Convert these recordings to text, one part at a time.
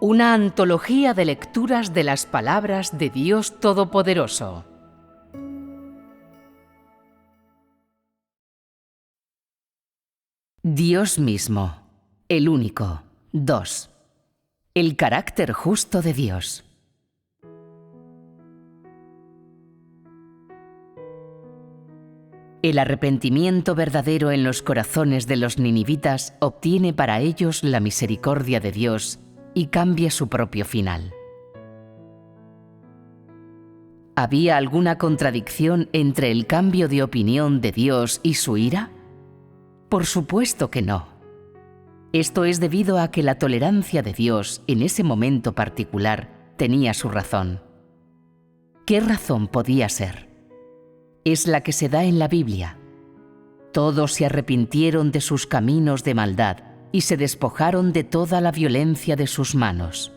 Una antología de lecturas de las palabras de Dios Todopoderoso. Dios mismo, el único. 2. El carácter justo de Dios. El arrepentimiento verdadero en los corazones de los ninivitas obtiene para ellos la misericordia de Dios y cambia su propio final. ¿Había alguna contradicción entre el cambio de opinión de Dios y su ira? Por supuesto que no. Esto es debido a que la tolerancia de Dios en ese momento particular tenía su razón. ¿Qué razón podía ser? Es la que se da en la Biblia. Todos se arrepintieron de sus caminos de maldad y se despojaron de toda la violencia de sus manos.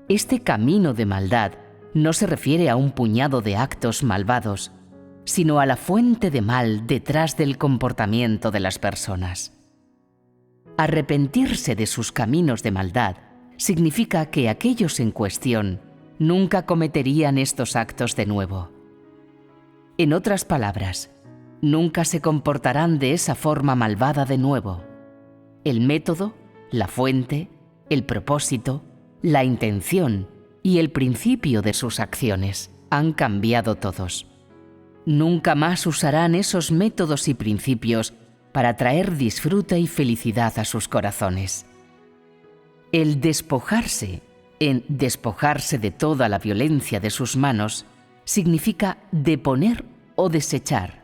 Este camino de maldad no se refiere a un puñado de actos malvados, sino a la fuente de mal detrás del comportamiento de las personas. Arrepentirse de sus caminos de maldad significa que aquellos en cuestión nunca cometerían estos actos de nuevo. En otras palabras, nunca se comportarán de esa forma malvada de nuevo. El método, la fuente, el propósito, la intención y el principio de sus acciones han cambiado todos. Nunca más usarán esos métodos y principios para traer disfrute y felicidad a sus corazones. El despojarse, en despojarse de toda la violencia de sus manos, significa deponer o desechar,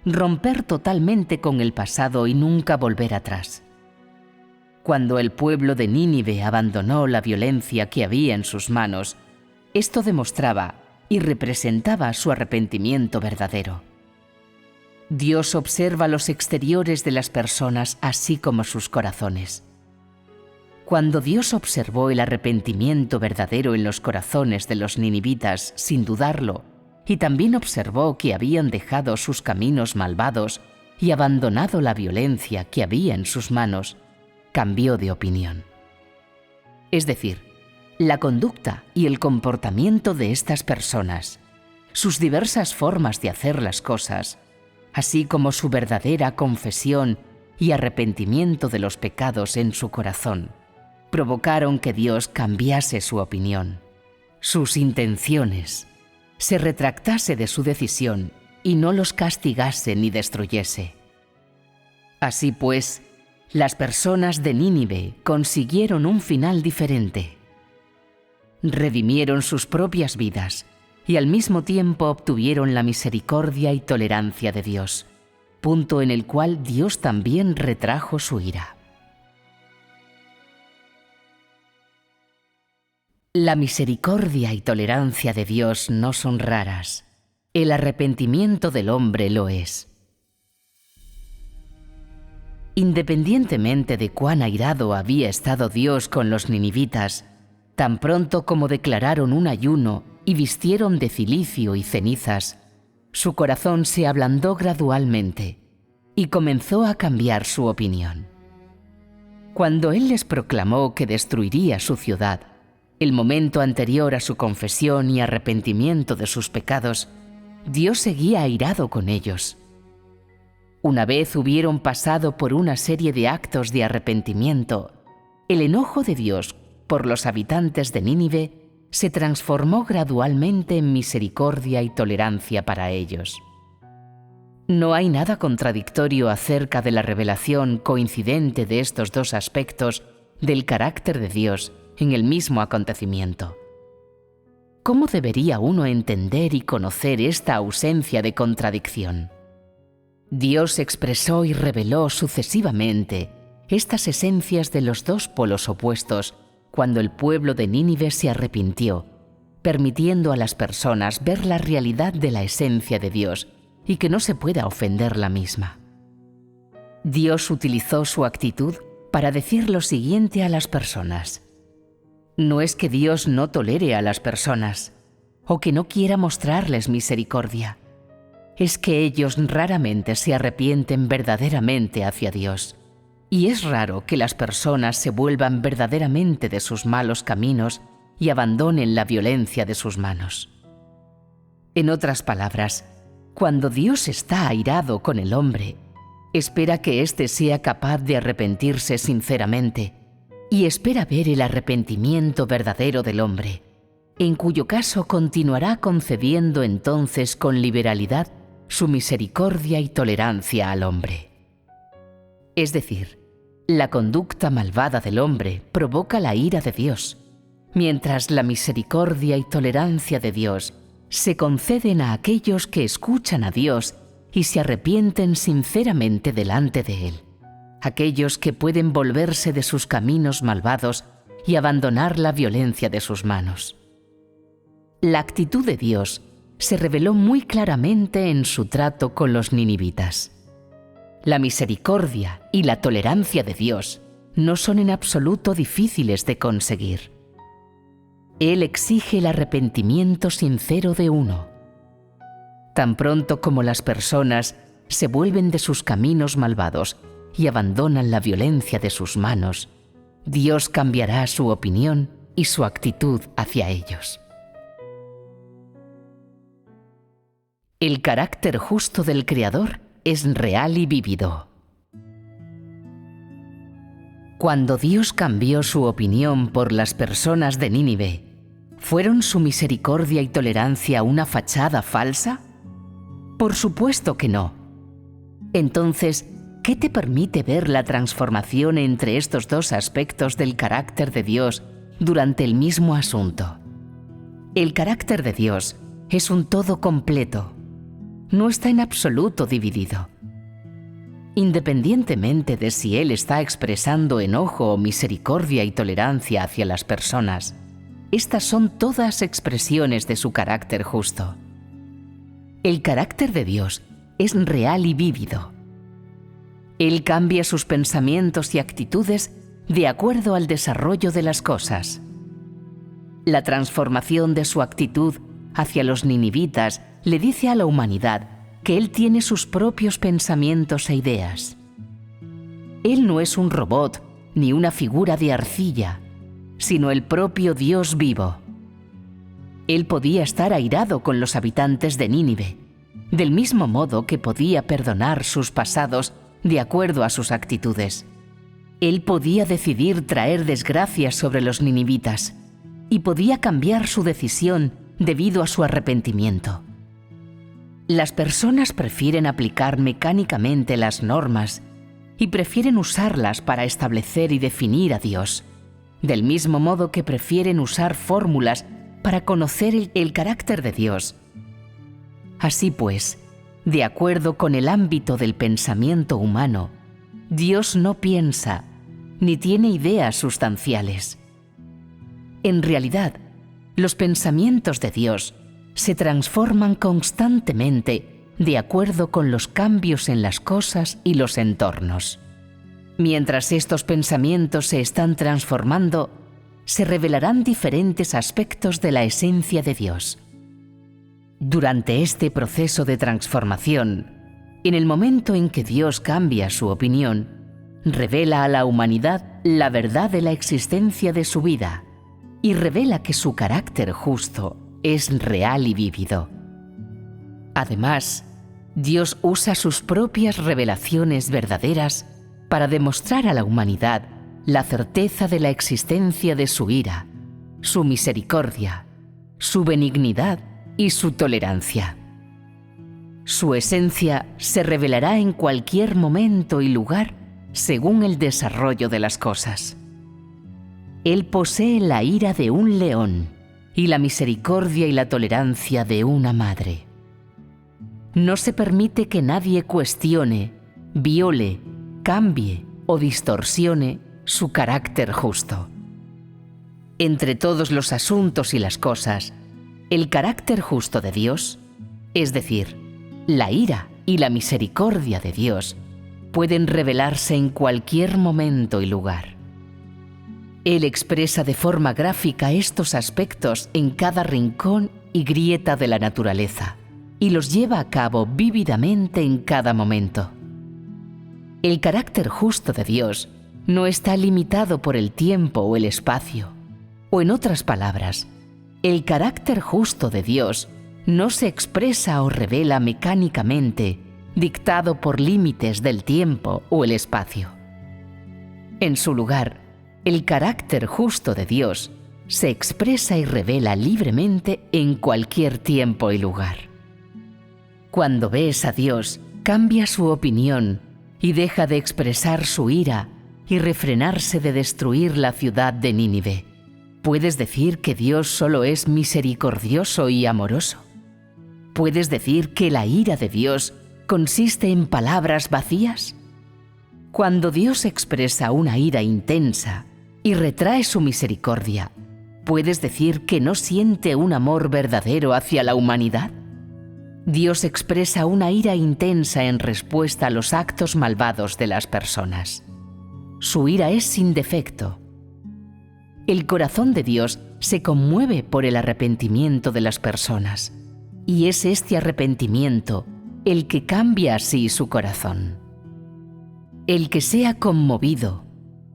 romper totalmente con el pasado y nunca volver atrás. Cuando el pueblo de Nínive abandonó la violencia que había en sus manos, esto demostraba y representaba su arrepentimiento verdadero. Dios observa los exteriores de las personas así como sus corazones. Cuando Dios observó el arrepentimiento verdadero en los corazones de los ninivitas sin dudarlo, y también observó que habían dejado sus caminos malvados y abandonado la violencia que había en sus manos, cambió de opinión. Es decir, la conducta y el comportamiento de estas personas, sus diversas formas de hacer las cosas, así como su verdadera confesión y arrepentimiento de los pecados en su corazón, provocaron que Dios cambiase su opinión, sus intenciones, se retractase de su decisión y no los castigase ni destruyese. Así pues, las personas de Nínive consiguieron un final diferente. Redimieron sus propias vidas y al mismo tiempo obtuvieron la misericordia y tolerancia de Dios, punto en el cual Dios también retrajo su ira. La misericordia y tolerancia de Dios no son raras. El arrepentimiento del hombre lo es. Independientemente de cuán airado había estado Dios con los ninivitas, tan pronto como declararon un ayuno y vistieron de cilicio y cenizas, su corazón se ablandó gradualmente y comenzó a cambiar su opinión. Cuando Él les proclamó que destruiría su ciudad, el momento anterior a su confesión y arrepentimiento de sus pecados, Dios seguía airado con ellos. Una vez hubieron pasado por una serie de actos de arrepentimiento, el enojo de Dios por los habitantes de Nínive se transformó gradualmente en misericordia y tolerancia para ellos. No hay nada contradictorio acerca de la revelación coincidente de estos dos aspectos del carácter de Dios en el mismo acontecimiento. ¿Cómo debería uno entender y conocer esta ausencia de contradicción? Dios expresó y reveló sucesivamente estas esencias de los dos polos opuestos cuando el pueblo de Nínive se arrepintió, permitiendo a las personas ver la realidad de la esencia de Dios y que no se pueda ofender la misma. Dios utilizó su actitud para decir lo siguiente a las personas: no es que Dios no tolere a las personas o que no quiera mostrarles misericordia, es que ellos raramente se arrepienten verdaderamente hacia Dios y es raro que las personas se vuelvan verdaderamente de sus malos caminos y abandonen la violencia de sus manos. En otras palabras, cuando Dios está airado con el hombre, espera que éste sea capaz de arrepentirse sinceramente y espera ver el arrepentimiento verdadero del hombre, en cuyo caso continuará concediendo entonces con liberalidad su misericordia y tolerancia al hombre. Es decir, la conducta malvada del hombre provoca la ira de Dios, mientras la misericordia y tolerancia de Dios se conceden a aquellos que escuchan a Dios y se arrepienten sinceramente delante de Él, aquellos que pueden volverse de sus caminos malvados y abandonar la violencia de sus manos. La actitud de Dios se reveló muy claramente en su trato con los ninivitas. La misericordia y la tolerancia de Dios no son en absoluto difíciles de conseguir. Él exige el arrepentimiento sincero de uno. Tan pronto como las personas se vuelven de sus caminos malvados y abandonan la violencia de sus manos, Dios cambiará su opinión y su actitud hacia ellos. El carácter justo del Creador es real y vívido. Cuando Dios cambió su opinión por las personas de Nínive, ¿fueron su misericordia y tolerancia una fachada falsa? Por supuesto que no. Entonces, ¿qué te permite ver la transformación entre estos dos aspectos del carácter de Dios durante el mismo asunto? El carácter de Dios es un todo completo. No está en absoluto dividido. Independientemente de si Él está expresando enojo o misericordia y tolerancia hacia las personas, estas son todas expresiones de su carácter justo. El carácter de Dios es real y vívido. Él cambia sus pensamientos y actitudes de acuerdo al desarrollo de las cosas. La transformación de su actitud hacia los ninivitas le dice a la humanidad que Él tiene sus propios pensamientos e ideas. Él no es un robot ni una figura de arcilla, sino el propio Dios vivo. Él podía estar airado con los habitantes de Nínive, del mismo modo que podía perdonar sus pasados de acuerdo a sus actitudes. Él podía decidir traer desgracias sobre los ninivitas y podía cambiar su decisión debido a su arrepentimiento. Las personas prefieren aplicar mecánicamente las normas y prefieren usarlas para establecer y definir a Dios, del mismo modo que prefieren usar fórmulas para conocer el carácter de Dios. Así pues, de acuerdo con el ámbito del pensamiento humano, Dios no piensa ni tiene ideas sustanciales. En realidad, los pensamientos de Dios se transforman constantemente de acuerdo con los cambios en las cosas y los entornos. Mientras estos pensamientos se están transformando, se revelarán diferentes aspectos de la esencia de Dios. Durante este proceso de transformación, en el momento en que Dios cambia su opinión, revela a la humanidad la verdad de la existencia de su vida y revela que su carácter justo es real y vívido. Además, Dios usa sus propias revelaciones verdaderas para demostrar a la humanidad la certeza de la existencia de su ira, su misericordia, su benignidad y su tolerancia. Su esencia se revelará en cualquier momento y lugar según el desarrollo de las cosas. Él posee la ira de un león y la misericordia y la tolerancia de una madre. No se permite que nadie cuestione, viole, cambie o distorsione su carácter justo. Entre todos los asuntos y las cosas, el carácter justo de Dios, es decir, la ira y la misericordia de Dios, pueden revelarse en cualquier momento y lugar. Él expresa de forma gráfica estos aspectos en cada rincón y grieta de la naturaleza, y los lleva a cabo vívidamente en cada momento. El carácter justo de Dios no está limitado por el tiempo o el espacio. O en otras palabras, el carácter justo de Dios no se expresa o revela mecánicamente, dictado por límites del tiempo o el espacio. En su lugar, el carácter justo de Dios se expresa y revela libremente en cualquier tiempo y lugar. Cuando ves a Dios, cambia su opinión y deja de expresar su ira y refrenarse de destruir la ciudad de Nínive. ¿Puedes decir que Dios solo es misericordioso y amoroso? ¿Puedes decir que la ira de Dios consiste en palabras vacías? Cuando Dios expresa una ira intensa y retrae su misericordia, ¿puedes decir que no siente un amor verdadero hacia la humanidad? Dios expresa una ira intensa en respuesta a los actos malvados de las personas. Su ira es sin defecto. El corazón de Dios se conmueve por el arrepentimiento de las personas, y es este arrepentimiento el que cambia así su corazón. El que sea conmovido,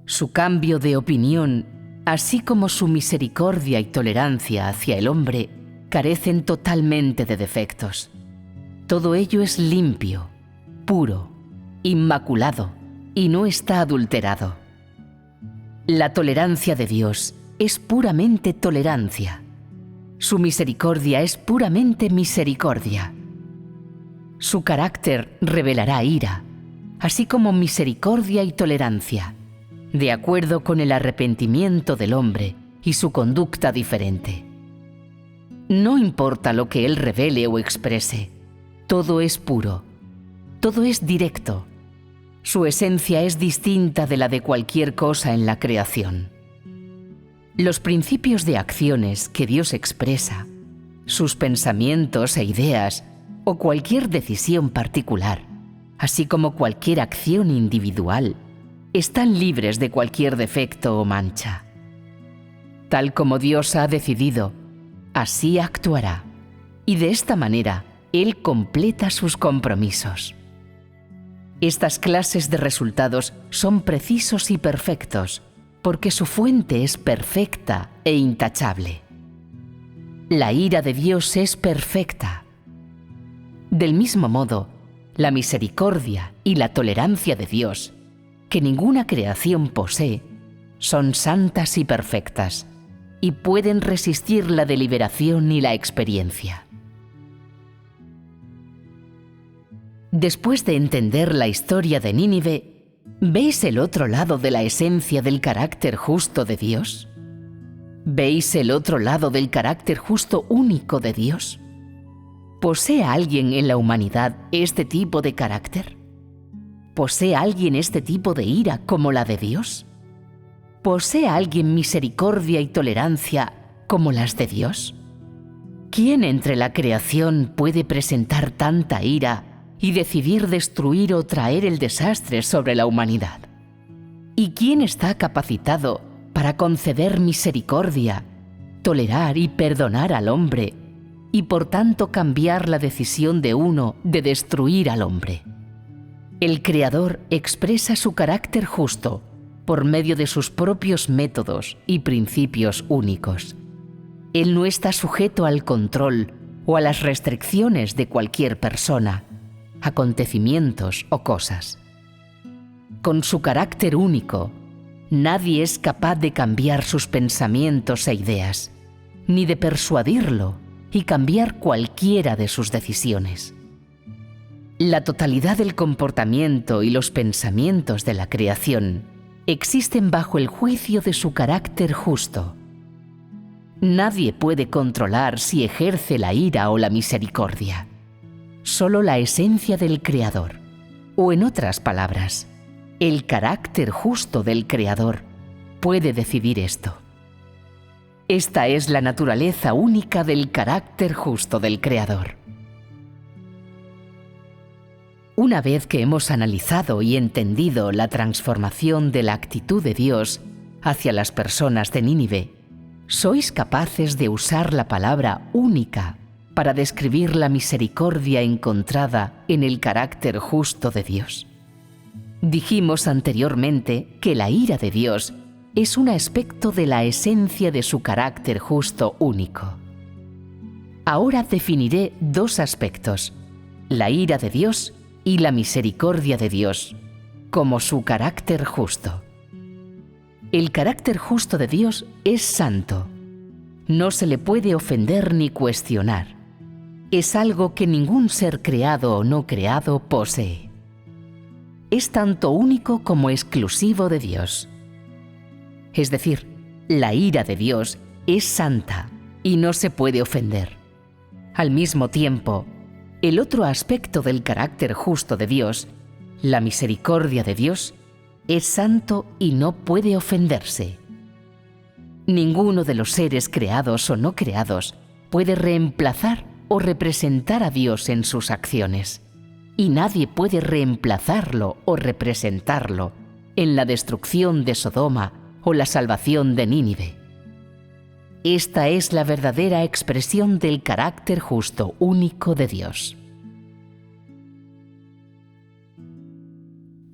su cambio de opinión, así como su misericordia y tolerancia hacia el hombre, carecen totalmente de defectos. Todo ello es limpio, puro, inmaculado y no está adulterado. La tolerancia de Dios es puramente tolerancia. Su misericordia es puramente misericordia. Su carácter revelará ira, así como misericordia y tolerancia, de acuerdo con el arrepentimiento del hombre y su conducta diferente. No importa lo que él revele o exprese, todo es puro, todo es directo. Su esencia es distinta de la de cualquier cosa en la creación. Los principios de acciones que Dios expresa, sus pensamientos e ideas o cualquier decisión particular, así como cualquier acción individual, están libres de cualquier defecto o mancha. Tal como Dios ha decidido, así actuará, y de esta manera Él completa sus compromisos. Estas clases de resultados son precisos y perfectos, porque su fuente es perfecta e intachable. La ira de Dios es perfecta. Del mismo modo, la misericordia y la tolerancia de Dios, que ninguna creación posee, son santas y perfectas, y pueden resistir la deliberación y la experiencia. Después de entender la historia de Nínive, ¿veis el otro lado de la esencia del carácter justo de Dios? ¿Veis el otro lado del carácter justo único de Dios? ¿Posee alguien en la humanidad este tipo de carácter? ¿Posee alguien este tipo de ira como la de Dios? ¿Posee alguien misericordia y tolerancia como las de Dios? ¿Quién entre la creación puede presentar tanta ira y decidir destruir o traer el desastre sobre la humanidad? ¿Y quién está capacitado para conceder misericordia, tolerar y perdonar al hombre, y por tanto cambiar la decisión de uno de destruir al hombre? El Creador expresa su carácter justo por medio de sus propios métodos y principios únicos. Él no está sujeto al control o a las restricciones de cualquier persona, acontecimientos o cosas. Con su carácter único, nadie es capaz de cambiar sus pensamientos e ideas, ni de persuadirlo y cambiar cualquiera de sus decisiones. La totalidad del comportamiento y los pensamientos de la creación existen bajo el juicio de su carácter justo. Nadie puede controlar si ejerce la ira o la misericordia. Solo la esencia del Creador, o en otras palabras, el carácter justo del Creador, puede decidir esto. Esta es la naturaleza única del carácter justo del Creador. Una vez que hemos analizado y entendido la transformación de la actitud de Dios hacia las personas de Nínive, ¿sois capaces de usar la palabra única para describir la misericordia encontrada en el carácter justo de Dios? Dijimos anteriormente que la ira de Dios es un aspecto de la esencia de su carácter justo único. Ahora definiré dos aspectos, la ira de Dios y la misericordia de Dios, como su carácter justo. El carácter justo de Dios es santo. No se le puede ofender ni cuestionar. Es algo que ningún ser creado o no creado posee. Es tanto único como exclusivo de Dios. Es decir, la ira de Dios es santa y no se puede ofender. Al mismo tiempo, el otro aspecto del carácter justo de Dios, la misericordia de Dios, es santo y no puede ofenderse. Ninguno de los seres creados o no creados puede reemplazar o representar a Dios en sus acciones, y nadie puede reemplazarlo o representarlo en la destrucción de Sodoma o la salvación de Nínive. Esta es la verdadera expresión del carácter justo único de Dios.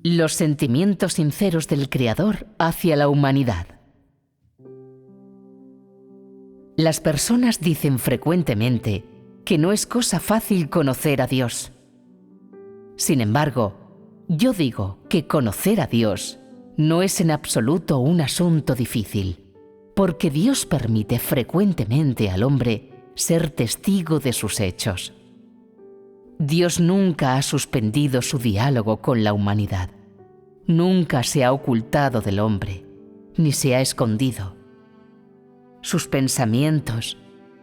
Los sentimientos sinceros del Creador hacia la humanidad. Las personas dicen frecuentemente que no es cosa fácil conocer a Dios. Sin embargo, yo digo que conocer a Dios no es en absoluto un asunto difícil, porque Dios permite frecuentemente al hombre ser testigo de sus hechos. Dios nunca ha suspendido su diálogo con la humanidad. Nunca se ha ocultado del hombre, ni se ha escondido. Sus pensamientos,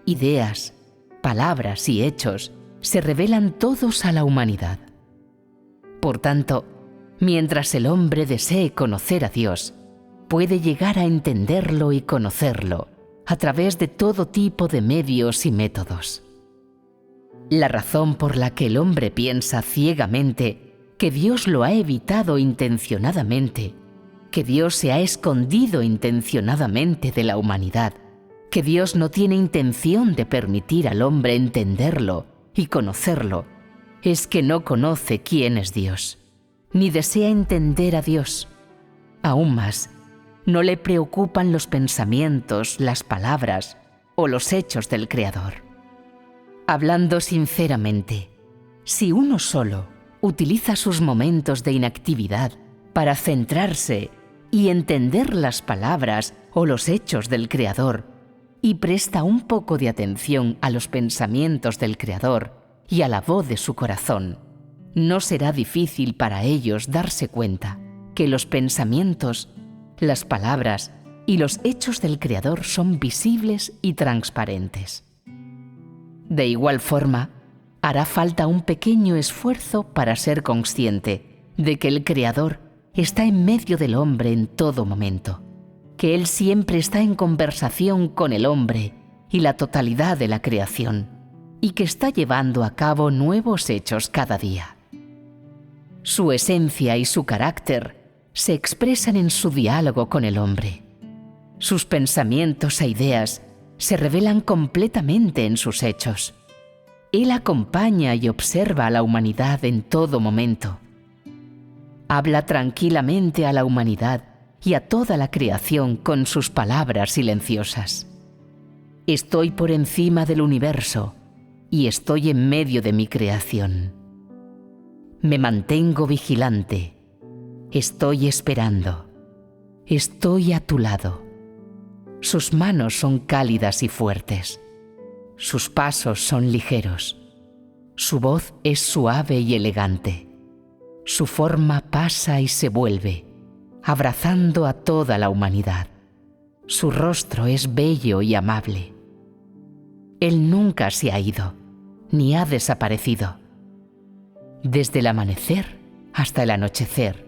ideas, palabras y hechos se revelan todos a la humanidad. Por tanto, mientras el hombre desee conocer a Dios, puede llegar a entenderlo y conocerlo a través de todo tipo de medios y métodos. La razón por la que el hombre piensa ciegamente que Dios lo ha evitado intencionadamente, que Dios se ha escondido intencionadamente de la humanidad, que Dios no tiene intención de permitir al hombre entenderlo y conocerlo, es que no conoce quién es Dios, ni desea entender a Dios. Aún más, no le preocupan los pensamientos, las palabras o los hechos del Creador. Hablando sinceramente, si uno solo utiliza sus momentos de inactividad para centrarse y entender las palabras o los hechos del Creador, y presta un poco de atención a los pensamientos del Creador y a la voz de su corazón, no será difícil para ellos darse cuenta que los pensamientos, las palabras y los hechos del Creador son visibles y transparentes. De igual forma, hará falta un pequeño esfuerzo para ser consciente de que el Creador está en medio del hombre en todo momento, que Él siempre está en conversación con el hombre y la totalidad de la creación, y que está llevando a cabo nuevos hechos cada día. Su esencia y su carácter se expresan en su diálogo con el hombre. Sus pensamientos e ideas se revelan completamente en sus hechos. Él acompaña y observa a la humanidad en todo momento. Habla tranquilamente a la humanidad y a toda la creación con sus palabras silenciosas. Estoy por encima del universo y estoy en medio de mi creación. Me mantengo vigilante. Estoy esperando. Estoy a tu lado. Sus manos son cálidas y fuertes. Sus pasos son ligeros. Su voz es suave y elegante. Su forma pasa y se vuelve, abrazando a toda la humanidad. Su rostro es bello y amable. Él nunca se ha ido, ni ha desaparecido. Desde el amanecer hasta el anochecer,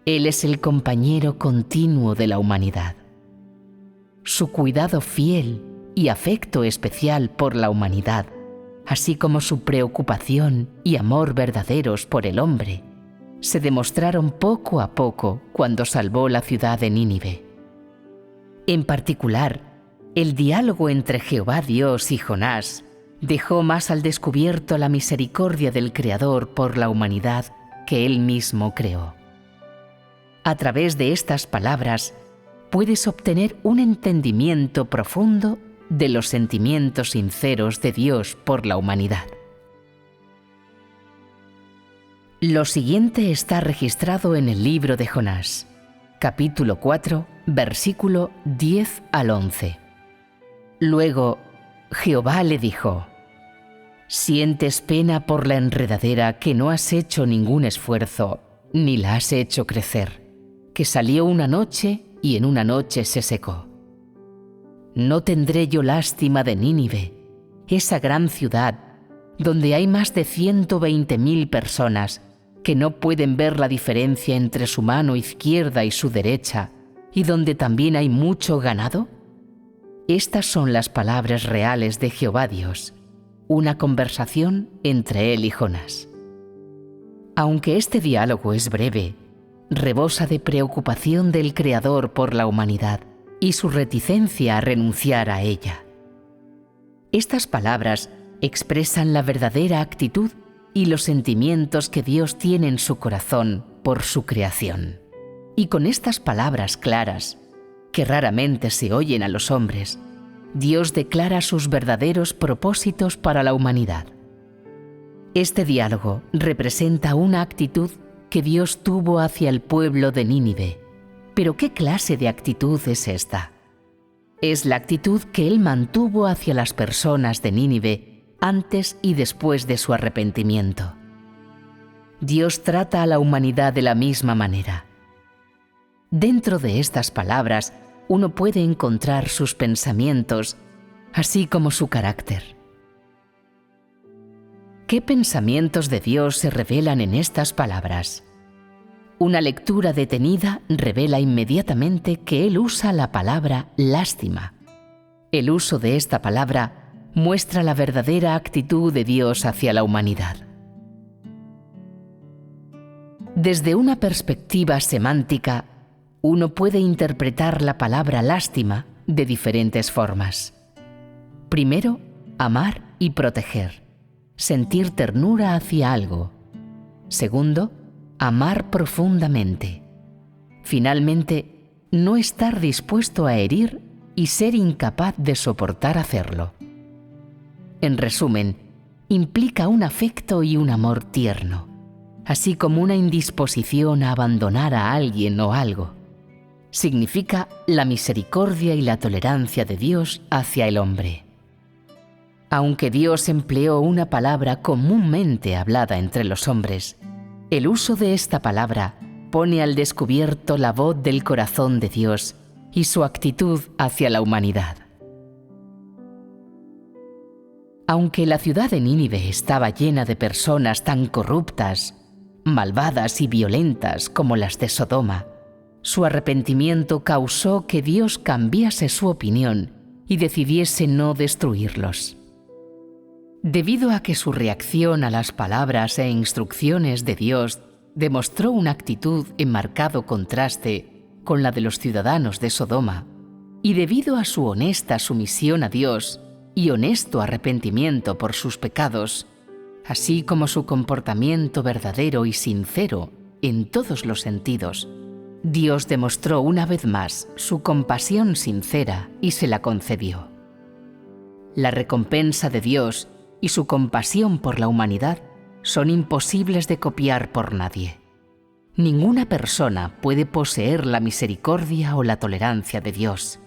Él es el compañero continuo de la humanidad. Su cuidado fiel y afecto especial por la humanidad, así como su preocupación y amor verdaderos por el hombre, se demostraron poco a poco cuando salvó la ciudad de Nínive. En particular, el diálogo entre Jehová Dios y Jonás dejó más al descubierto la misericordia del Creador por la humanidad que Él mismo creó. A través de estas palabras puedes obtener un entendimiento profundo de los sentimientos sinceros de Dios por la humanidad. Lo siguiente está registrado en el libro de Jonás, capítulo 4, versículo 10 al 11. Luego, Jehová le dijo: «¿Sientes pena por la enredadera que no has hecho ningún esfuerzo, ni la has hecho crecer, que salió una noche y en una noche se secó? ¿No tendré yo lástima de Nínive, esa gran ciudad, donde hay más de 120.000 personas que no pueden ver la diferencia entre su mano izquierda y su derecha, y donde también hay mucho ganado?» Estas son las palabras reales de Jehová Dios, una conversación entre él y Jonás. Aunque este diálogo es breve, rebosa de preocupación del Creador por la humanidad y su reticencia a renunciar a ella. Estas palabras expresan la verdadera actitud y los sentimientos que Dios tiene en su corazón por su creación. Y con estas palabras claras, que raramente se oyen a los hombres, Dios declara sus verdaderos propósitos para la humanidad. Este diálogo representa una actitud que Dios tuvo hacia el pueblo de Nínive. ¿Pero qué clase de actitud es esta? Es la actitud que Él mantuvo hacia las personas de Nínive antes y después de su arrepentimiento. Dios trata a la humanidad de la misma manera. Dentro de estas palabras, uno puede encontrar sus pensamientos, así como su carácter. ¿Qué pensamientos de Dios se revelan en estas palabras? Una lectura detenida revela inmediatamente que Él usa la palabra lástima. El uso de esta palabra muestra la verdadera actitud de Dios hacia la humanidad. Desde una perspectiva semántica, uno puede interpretar la palabra lástima de diferentes formas. Primero, amar y proteger, sentir ternura hacia algo. Segundo, amar profundamente. Finalmente, no estar dispuesto a herir y ser incapaz de soportar hacerlo. En resumen, implica un afecto y un amor tierno, así como una indisposición a abandonar a alguien o algo. Significa la misericordia y la tolerancia de Dios hacia el hombre. Aunque Dios empleó una palabra comúnmente hablada entre los hombres, el uso de esta palabra pone al descubierto la voz del corazón de Dios y su actitud hacia la humanidad. Aunque la ciudad de Nínive estaba llena de personas tan corruptas, malvadas y violentas como las de Sodoma, su arrepentimiento causó que Dios cambiase su opinión y decidiese no destruirlos. Debido a que su reacción a las palabras e instrucciones de Dios demostró una actitud en marcado contraste con la de los ciudadanos de Sodoma, y debido a su honesta sumisión a Dios y honesto arrepentimiento por sus pecados, así como su comportamiento verdadero y sincero en todos los sentidos, Dios demostró una vez más su compasión sincera y se la concedió. La recompensa de Dios y su compasión por la humanidad son imposibles de copiar por nadie. Ninguna persona puede poseer la misericordia o la tolerancia de Dios,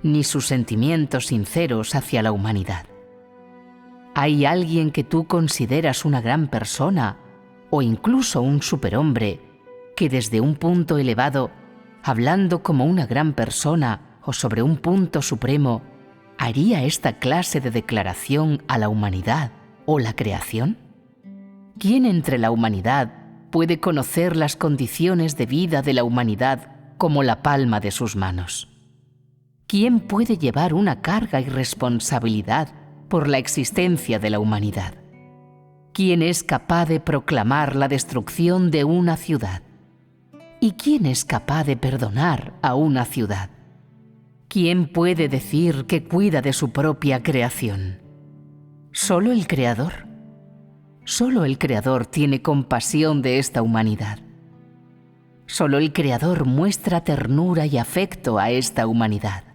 ni sus sentimientos sinceros hacia la humanidad. ¿Hay alguien que tú consideras una gran persona o incluso un superhombre que desde un punto elevado, hablando como una gran persona o sobre un punto supremo, haría esta clase de declaración a la humanidad o la creación? ¿Quién entre la humanidad puede conocer las condiciones de vida de la humanidad como la palma de sus manos? ¿Quién puede llevar una carga y responsabilidad por la existencia de la humanidad? ¿Quién es capaz de proclamar la destrucción de una ciudad? ¿Y quién es capaz de perdonar a una ciudad? ¿Quién puede decir que cuida de su propia creación? ¿Solo el Creador? Solo el Creador tiene compasión de esta humanidad. Solo el Creador muestra ternura y afecto a esta humanidad.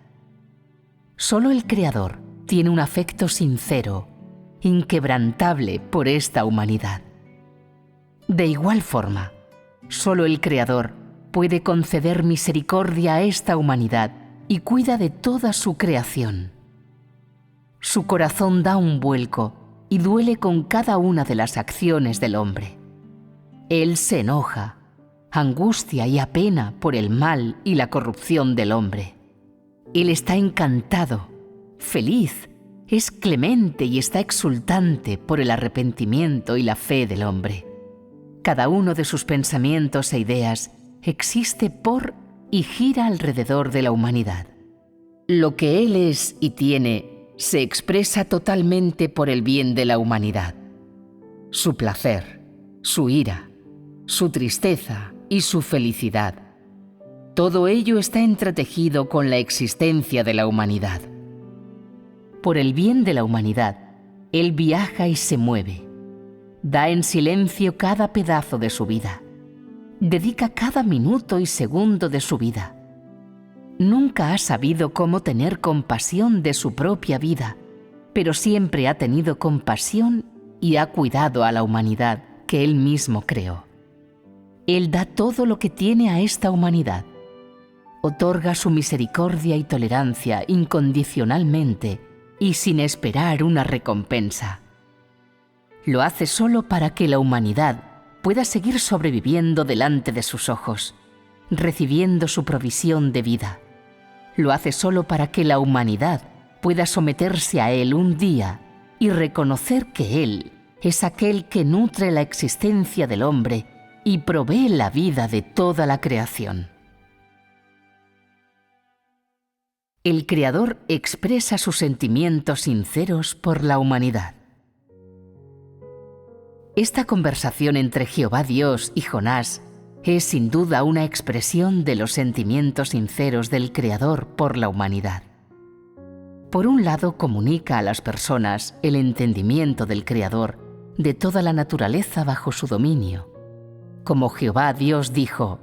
Solo el Creador tiene un afecto sincero, inquebrantable por esta humanidad. De igual forma, solo el Creador puede conceder misericordia a esta humanidad y cuida de toda su creación. Su corazón da un vuelco y duele con cada una de las acciones del hombre. Él se enoja, angustia y apena por el mal y la corrupción del hombre. Él está encantado, feliz, es clemente y está exultante por el arrepentimiento y la fe del hombre. Cada uno de sus pensamientos e ideas existe por y gira alrededor de la humanidad. Lo que Él es y tiene se expresa totalmente por el bien de la humanidad. Su placer, su ira, su tristeza y su felicidad. Todo ello está entretejido con la existencia de la humanidad. Por el bien de la humanidad, Él viaja y se mueve. Da en silencio cada pedazo de su vida. Dedica cada minuto y segundo de su vida. Nunca ha sabido cómo tener compasión de su propia vida, pero siempre ha tenido compasión y ha cuidado a la humanidad que Él mismo creó. Él da todo lo que tiene a esta humanidad. Otorga su misericordia y tolerancia incondicionalmente y sin esperar una recompensa. Lo hace solo para que la humanidad pueda seguir sobreviviendo delante de sus ojos, recibiendo su provisión de vida. Lo hace solo para que la humanidad pueda someterse a Él un día y reconocer que Él es aquel que nutre la existencia del hombre y provee la vida de toda la creación. El Creador expresa sus sentimientos sinceros por la humanidad. Esta conversación entre Jehová Dios y Jonás es sin duda una expresión de los sentimientos sinceros del Creador por la humanidad. Por un lado, comunica a las personas el entendimiento del Creador de toda la naturaleza bajo su dominio. Como Jehová Dios dijo: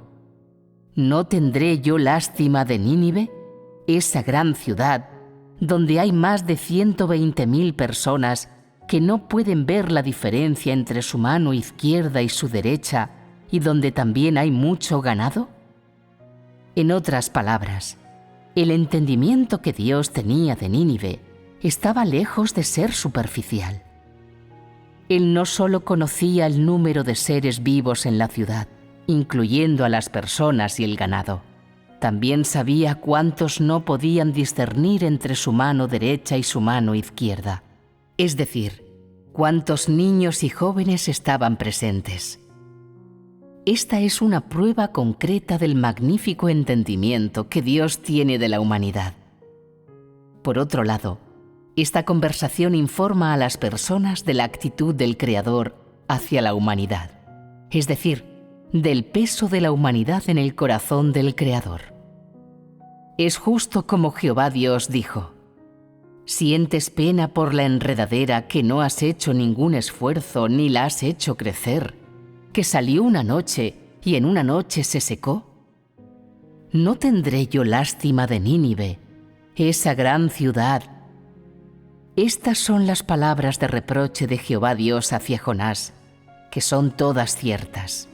¿No tendré yo lástima de Nínive, esa gran ciudad, donde hay más de 120.000 personas que no pueden ver la diferencia entre su mano izquierda y su derecha, y donde también hay mucho ganado? En otras palabras, el entendimiento que Dios tenía de Nínive estaba lejos de ser superficial. Él no solo conocía el número de seres vivos en la ciudad, incluyendo a las personas y el ganado, también sabía cuántos no podían discernir entre su mano derecha y su mano izquierda, es decir, cuántos niños y jóvenes estaban presentes. Esta es una prueba concreta del magnífico entendimiento que Dios tiene de la humanidad. Por otro lado, esta conversación informa a las personas de la actitud del Creador hacia la humanidad, es decir, del peso de la humanidad en el corazón del Creador. Es justo como Jehová Dios dijo: ¿Sientes pena por la enredadera que no has hecho ningún esfuerzo ni la has hecho crecer, que salió una noche y en una noche se secó? ¿No tendré yo lástima de Nínive, esa gran ciudad? Estas son las palabras de reproche de Jehová Dios hacia Jonás, que son todas ciertas.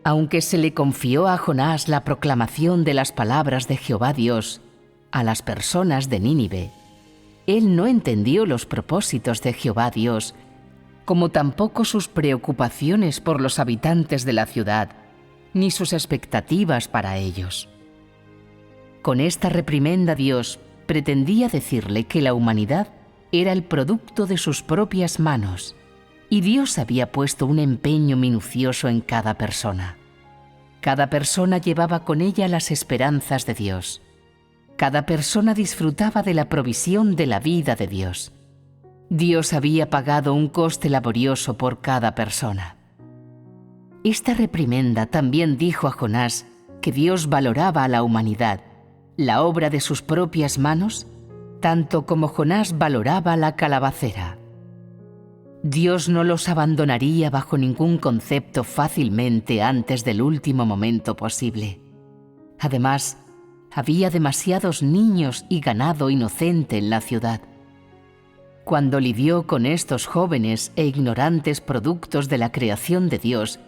Aunque se le confió a Jonás la proclamación de las palabras de Jehová Dios a las personas de Nínive, él no entendió los propósitos de Jehová Dios, como tampoco sus preocupaciones por los habitantes de la ciudad, ni sus expectativas para ellos. Con esta reprimenda Dios pretendía decirle que la humanidad era el producto de sus propias manos, y Dios había puesto un empeño minucioso en cada persona. Cada persona llevaba con ella las esperanzas de Dios. Cada persona disfrutaba de la provisión de la vida de Dios. Dios había pagado un coste laborioso por cada persona. Esta reprimenda también dijo a Jonás que Dios valoraba a la humanidad, la obra de sus propias manos, tanto como Jonás valoraba la calabacera. Dios no los abandonaría bajo ningún concepto fácilmente antes del último momento posible. Además, había demasiados niños y ganado inocente en la ciudad. Cuando lidió con estos jóvenes e ignorantes productos de la creación de Dios,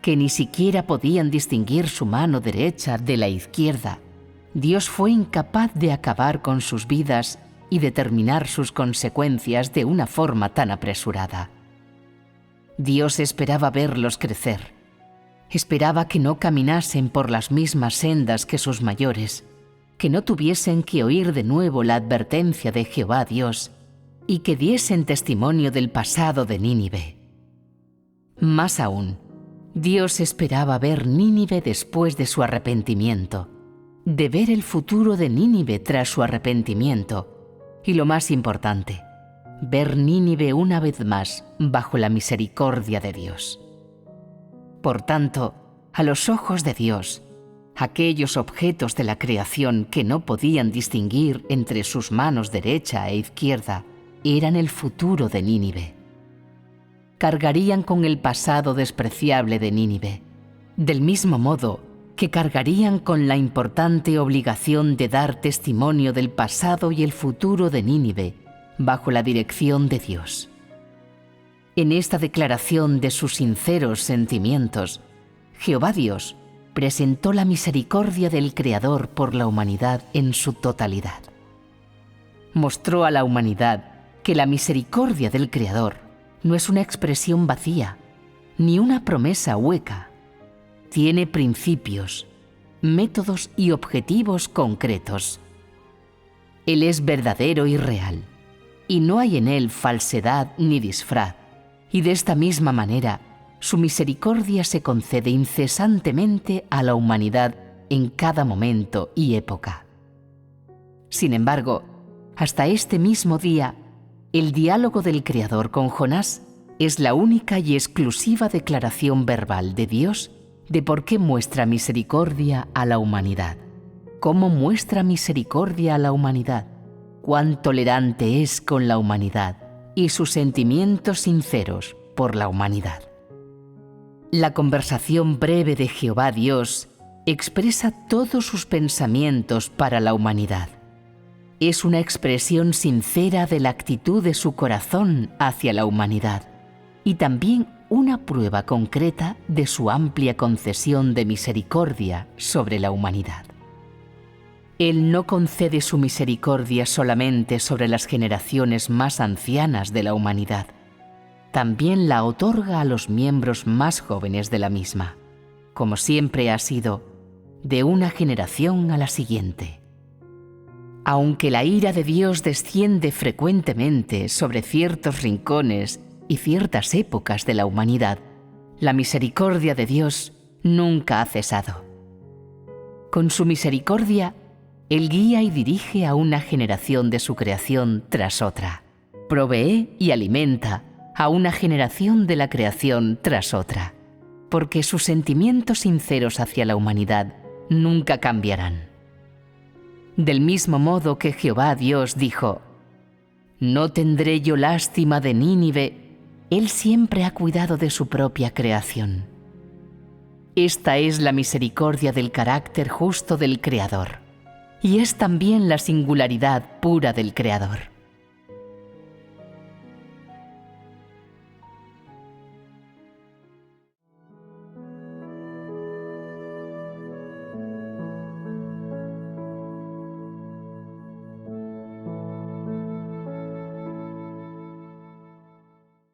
que ni siquiera podían distinguir su mano derecha de la izquierda, Dios fue incapaz de acabar con sus vidas y determinar sus consecuencias de una forma tan apresurada. Dios esperaba verlos crecer. Esperaba que no caminasen por las mismas sendas que sus mayores, que no tuviesen que oír de nuevo la advertencia de Jehová Dios y que diesen testimonio del pasado de Nínive. Más aún, Dios esperaba ver Nínive después de su arrepentimiento, de ver el futuro de Nínive tras su arrepentimiento y, lo más importante, ver Nínive una vez más bajo la misericordia de Dios. Por tanto, a los ojos de Dios, aquellos objetos de la creación que no podían distinguir entre sus manos derecha e izquierda eran el futuro de Nínive. Cargarían con el pasado despreciable de Nínive, del mismo modo que cargarían con la importante obligación de dar testimonio del pasado y el futuro de Nínive bajo la dirección de Dios. En esta declaración de sus sinceros sentimientos, Jehová Dios presentó la misericordia del Creador por la humanidad en su totalidad. Mostró a la humanidad que la misericordia del Creador no es una expresión vacía, ni una promesa hueca. Tiene principios, métodos y objetivos concretos. Él es verdadero y real, y no hay en él falsedad ni disfraz. Y de esta misma manera, su misericordia se concede incesantemente a la humanidad en cada momento y época. Sin embargo, hasta este mismo día, el diálogo del Creador con Jonás es la única y exclusiva declaración verbal de Dios de por qué muestra misericordia a la humanidad. ¿Cómo muestra misericordia a la humanidad? ¿Cuán tolerante es con la humanidad y sus sentimientos sinceros por la humanidad? La conversación breve de Jehová Dios expresa todos sus pensamientos para la humanidad. Es una expresión sincera de la actitud de su corazón hacia la humanidad y también una prueba concreta de su amplia concesión de misericordia sobre la humanidad. Él no concede su misericordia solamente sobre las generaciones más ancianas de la humanidad, también la otorga a los miembros más jóvenes de la misma, como siempre ha sido, de una generación a la siguiente. Aunque la ira de Dios desciende frecuentemente sobre ciertos rincones y ciertas épocas de la humanidad, la misericordia de Dios nunca ha cesado. Con su misericordia, Él guía y dirige a una generación de su creación tras otra. Provee y alimenta a una generación de la creación tras otra, porque sus sentimientos sinceros hacia la humanidad nunca cambiarán. Del mismo modo que Jehová Dios dijo: «No tendré yo lástima de Nínive», Él siempre ha cuidado de su propia creación. Esta es la misericordia del carácter justo del Creador, y es también la singularidad pura del Creador.